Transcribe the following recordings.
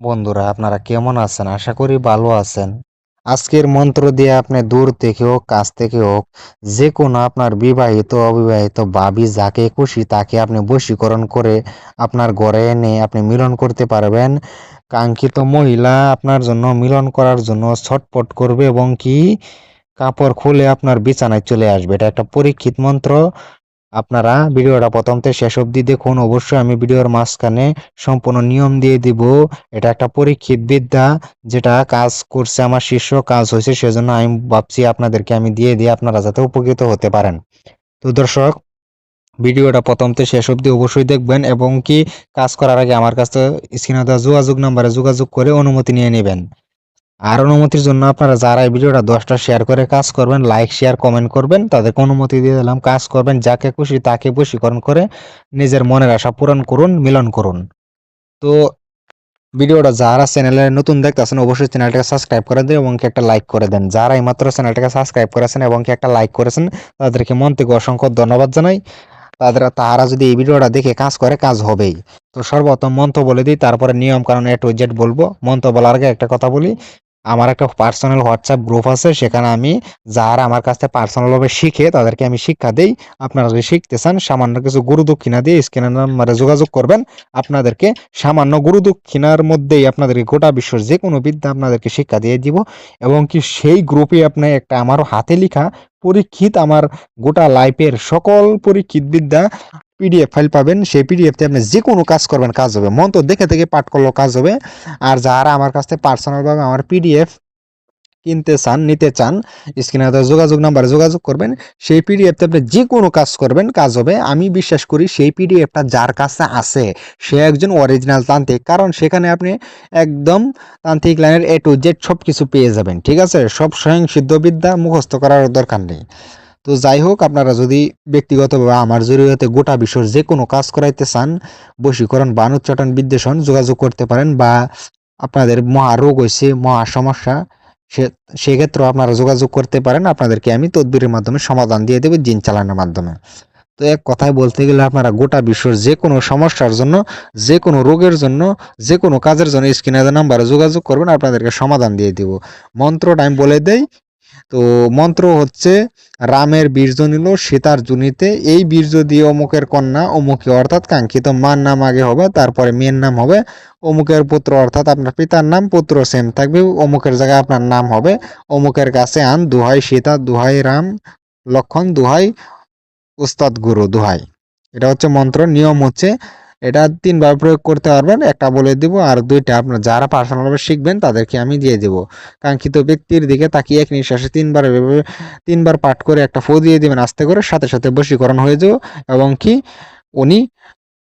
বন্ধুরা, আপনারা কেমন আছেন? আশা করি ভালো আছেন। আজকের মন্ত্র দিয়ে আপনি দূর থেকে হোক কাছ থেকে হোক যে কোনো আপনার বিবাহিত অবিবাহিত ভাবি যাকে খুশি তাকে আপনি বশীকরণ করে আপনার ঘরে এনে আপনি মিলন করতে পারবেন। কাঙ্ক্ষিত মহিলা আপনার জন্য মিলন করার জন্য ছটপট করবে এবং কি কাপড় খুলে আপনার বিছানায় চলে আসবে। এটা একটা পরীক্ষিত মন্ত্র। আপনারা ভিডিওটা প্রথম থেকে শেষ অবধি দেখুন। অবশ্যই আমি ভিডিওর মাঝখানে সম্পূর্ণ নিয়ম দিয়ে দিব। এটা একটা পরীক্ষিত বিদ্যা, যেটা কাজ করছে, আমার শিষ্য কাজ হয়েছে, সেজন্য আমি ভাবছি আপনাদেরকে আমি দিয়ে দিই, আপনারা যাতে উপকৃত হতে পারেন। তো দর্শক, ভিডিওটা প্রথম থেকে শেষ অবধি অবশ্যই দেখবেন এবং কি কাজ করার আগে আমার কাছে স্ক্রিনে দেওয়া যোগাযোগ নাম্বারে যোগাযোগ করে অনুমতি নিয়ে নেবেন। আর অনুমতির জন্য আপনারা যারা এই ভিডিওটা 10টা শেয়ার করে কাজ করবেন, লাইক শেয়ার কমেন্ট করবেন, তাদেরকে অনুমতি দিয়ে দিলাম। কাজ করবেন, যাকে খুশি তাকে বশীকরণ করে নিজের মনের আশা পূরণ করুন, মিলন করুন। তো ভিডিওটা যারা চ্যানেলে নতুন দেখতেছেন অবশ্যই চ্যানেলটাকে সাবস্ক্রাইব করে দেন এবং একটা লাইক করে দেন। যারা এইমাত্র চ্যানেলটাকে সাবস্ক্রাইব করেছেন এবং একটা লাইক করেছেন তাদেরকে মন থেকে অসংখ্য ধন্যবাদ জানাই। তারা যদি এই ভিডিওটা দেখে কাজ করে, কাজ হবেই। তো সর্বপ্রথম মন্ত্র বলে দিই, তারপরে নিয়ম কারণ A to Z বলবো। মন্ত্র বলার আগে একটা কথা বলি, আমার একটা পার্সোনাল হোয়াটসঅ্যাপ গ্রুপ আছে, সেখানে আমি যারা আমার কাছ থেকে পার্সোনালভাবে শিখে তাদেরকে আমি শিক্ষা দেই। আপনারা যদি শিখতে চান সামান্য কিছু গুরু দক্ষিণা দিয়ে স্ক্রিনের নাম্বারে যোগাযোগ করবেন। আপনাদেরকে সামান্য গুরু দক্ষিণার মধ্যেই আপনাদেরকে গোটা বিশ্বের যে কোনো বিদ্যা আপনাদেরকে শিক্ষা দিয়ে দিব। এবং কি সেই গ্রুপে আপনি একটা আমার হাতে লেখা পরীক্ষিত আমার গোটা লাইফের সকল পরীক্ষিত বিদ্যা পিডিএফ ফাইল পাবেন। সেই পিডিএফতে আপনি যে কোনো কাজ করবেন, কাজ হবে। মন্ত্র দেখে দেখে পাঠ করলেও কাজ হবে। আর যারা আমার কাছ থেকে পার্সোনালভাবে আমার পিডিএফ কিনতে চান, নিতে চান, স্ক্রিনে দেওয়া যোগাযোগ নাম্বারে যোগাযোগ করবেন। সেই পিডিএফতে আপনি যে কোনো কাজ করবেন, কাজ হবে। আমি বিশ্বাস করি সেই পিডিএফটা যার কাছে আছে সে একজন অরিজিনাল তান্ত্রিক, কারণ সেখানে আপনি একদম তান্ত্রিক লাইনের A to Z সব কিছু পেয়ে যাবেন। ঠিক আছে, সব স্বয়ং সিদ্ধ বিদ্যা মুখস্থ করার দরকার নেই। তো যাই হোক, আপনারা যদি ব্যক্তিগতভাবে আমার জরিয়তে গোটা বিশ্বের যে কোনো কাজ করাইতে চান, বশীকরণ বা উচ্চাটন বিদ্বেষণ, যোগাযোগ করতে পারেন। বা আপনাদের মহা রোগ হয়েছে, মহা সমস্যা, সেক্ষেত্রেও আপনারা যোগাযোগ করতে পারেন। আপনাদেরকে আমি তদবিরের মাধ্যমে সমাধান দিয়ে দেবো, জিন চালানোর মাধ্যমে। তো এক কথায় বলতে গেলে আপনারা গোটা বিশ্বের যে কোনো সমস্যার জন্য, যে কোনো রোগের জন্য, যে কোনো কাজের জন্য স্ক্রিনে দেওয়া নাম্বারে যোগাযোগ করবেন, আপনাদেরকে সমাধান দিয়ে দিব। মন্ত্রটা আমি বলে দেই। তো মন্ত্র হচ্ছে, রামের বীর্য নিল সীতার জুনিতে, এই বীর্য দিয়ে অমুকের কন্যা অমুকে, অর্থাৎ কাঙ্ক্ষিত মার নাম আগে হবে, তারপরে মেয়ের নাম হবে। অমুকের পুত্র, অর্থাৎ আপনার পিতার নাম, পুত্র সেম থাকবে, অমুকের জায়গায় আপনার নাম হবে। অমুকের কাছে আন, দোহাই সীতা, দোহাই রাম লক্ষণ, দোহাই উস্তাদ গুরু, দোহাই। এটা হচ্ছে মন্ত্র। নিয়ম হচ্ছে এটা 3বার প্রয়োগ করতে পারবেন। একটা বলে দিব, আর 2টা আপনার যারা পার্সোনালভাবে শিখবেন তাদেরকে আমি দিয়ে দিব। কাঙ্ক্ষিত ব্যক্তির দিকে তাকিয়ে এক নিঃশ্বাসে 3বার পাঠ করে একটা ফু দিয়ে দিবেন আস্তে করে, সাথে সাথে বশীকরণ হয়ে যাবে। এবং কি উনি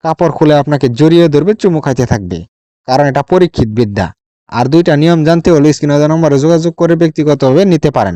কাপড় খুলে আপনাকে জড়িয়ে ধরবে, চুমু খাইতে থাকবে, কারণ এটা পরীক্ষিত বিদ্যা। আর 2টা নিয়ম জানতে হলে স্ক্রিনে দেওয়া নম্বরে যোগাযোগ করে ব্যক্তিগতভাবে নিতে পারেন।